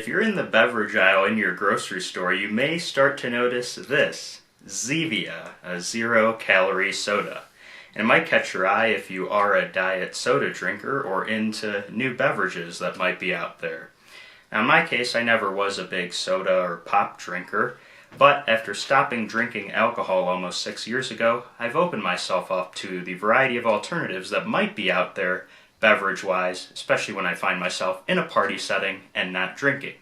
If you're in the beverage aisle in your grocery store, you may start to notice this, Zevia, a zero-calorie soda. And it might catch your eye if you are a diet soda drinker or into new beverages that might be out there. Now in my case, I never was a big soda or pop drinker, but after stopping drinking alcohol almost 6 years ago, I've opened myself up to the variety of alternatives that might be out there beverage-wise, especially when I find myself in a party setting and not drinking.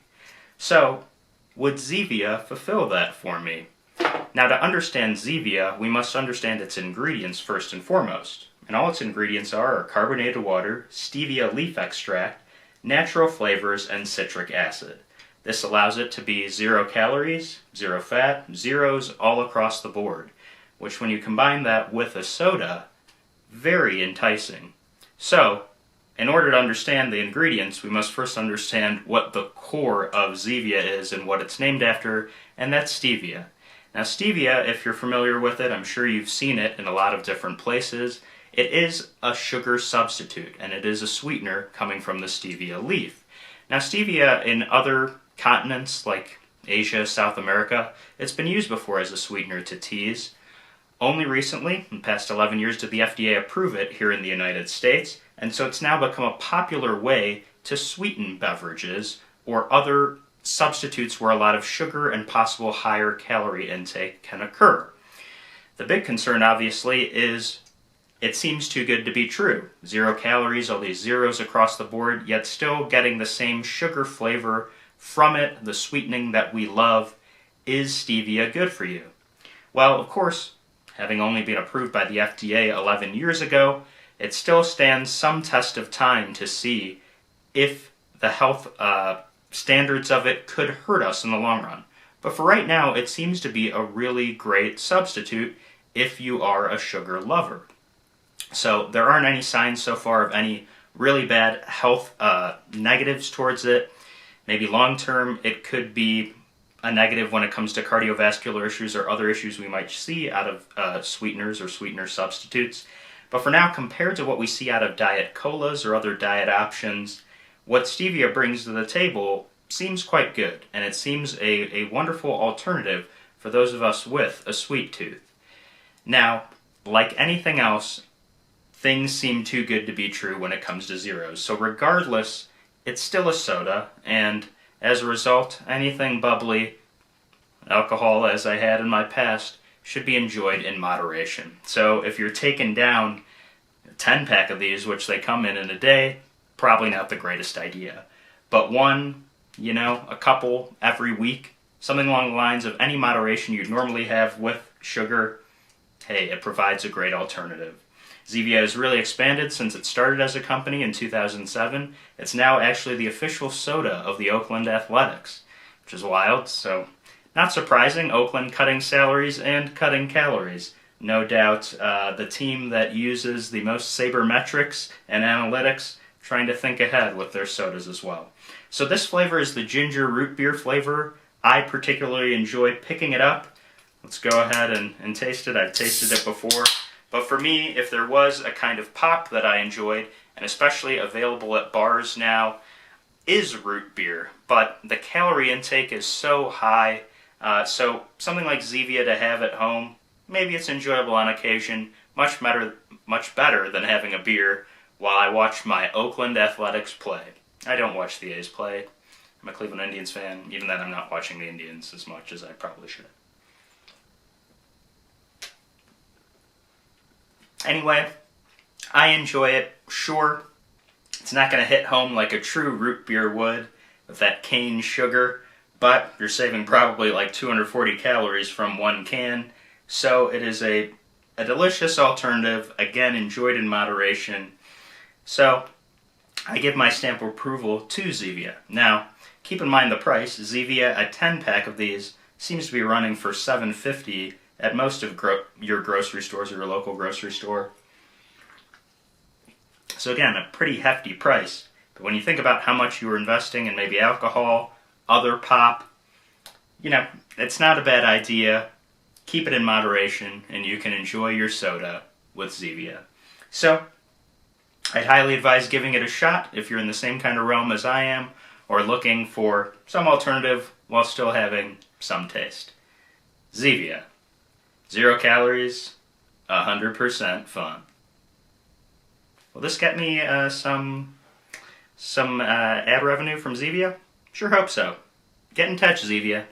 So, would Zevia fulfill that for me? Now, to understand Zevia, we must understand its ingredients first and foremost. And all its ingredients are carbonated water, stevia leaf extract, natural flavors, and citric acid. This allows it to be 0 calories, 0 fat, zeros all across the board, which when you combine that with a soda, very enticing. So, in order to understand the ingredients, we must first understand what the core of Zevia is and what it's named after, and that's stevia. Now stevia, if you're familiar with it, I'm sure you've seen it in a lot of different places. It is a sugar substitute, and it is a sweetener coming from the stevia leaf. Now stevia in other continents like Asia, South America, it's been used before as a sweetener to teas. Only recently, in the past 11 years, did the FDA approve it here in the United States, and so it's now become a popular way to sweeten beverages or other substitutes where a lot of sugar and possible higher calorie intake can occur. The big concern, obviously, is it seems too good to be true. 0 calories, all these zeros across the board, yet still getting the same sugar flavor from it, the sweetening that we love. Is stevia good for you? Well, of course, having only been approved by the FDA 11 years ago, it still stands some test of time to see if the health standards of it could hurt us in the long run. But for right now, it seems to be a really great substitute if you are a sugar lover. So there aren't any signs so far of any really bad health negatives towards it. Maybe long term it could be a negative when it comes to cardiovascular issues or other issues we might see out of sweeteners or sweetener substitutes. But for now, compared to what we see out of diet colas or other diet options, what stevia brings to the table seems quite good, and it seems a wonderful alternative for those of us with a sweet tooth. Now, like anything else, things seem too good to be true when it comes to zeros. So regardless, it's still a soda, and as a result, anything bubbly, alcohol as I had in my past, should be enjoyed in moderation. So if you're taking down a 10-pack of these, which they come in a day, probably not the greatest idea. But one, a couple every week, something along the lines of any moderation you'd normally have with sugar, hey, it provides a great alternative. Zevia has really expanded since it started as a company in 2007. It's now actually the official soda of the Oakland Athletics, which is wild. So, not surprising, Oakland cutting salaries and cutting calories. No doubt the team that uses the most sabermetrics and analytics trying to think ahead with their sodas as well. So this flavor is the ginger root beer flavor. I particularly enjoy picking it up. Let's go ahead and taste it. I've tasted it before. But for me, if there was a kind of pop that I enjoyed, and especially available at bars now, is root beer. But the calorie intake is so high, so something like Zevia to have at home, maybe it's enjoyable on occasion, much better than having a beer while I watch my Oakland Athletics play. I don't watch the A's play. I'm a Cleveland Indians fan. Even then, I'm not watching the Indians as much as I probably should. Anyway, I enjoy it. Sure, it's not going to hit home like a true root beer would with that cane sugar, but you're saving probably like 240 calories from one can, so it is a delicious alternative, again, enjoyed in moderation. So, I give my stamp of approval to Zevia. Now, keep in mind the price. Zevia, a 10-pack of these, seems to be running for $7.50 at most of your grocery stores or your local grocery store. So again, a pretty hefty price. But when you think about how much you were investing in maybe alcohol, other pop, it's not a bad idea. Keep it in moderation, and you can enjoy your soda with Zevia. So, I'd highly advise giving it a shot if you're in the same kind of realm as I am, or looking for some alternative while still having some taste. Zevia. 0 calories, 100% fun. Will this get me some ad revenue from Zevia? Sure hope so. Get in touch, Zevia.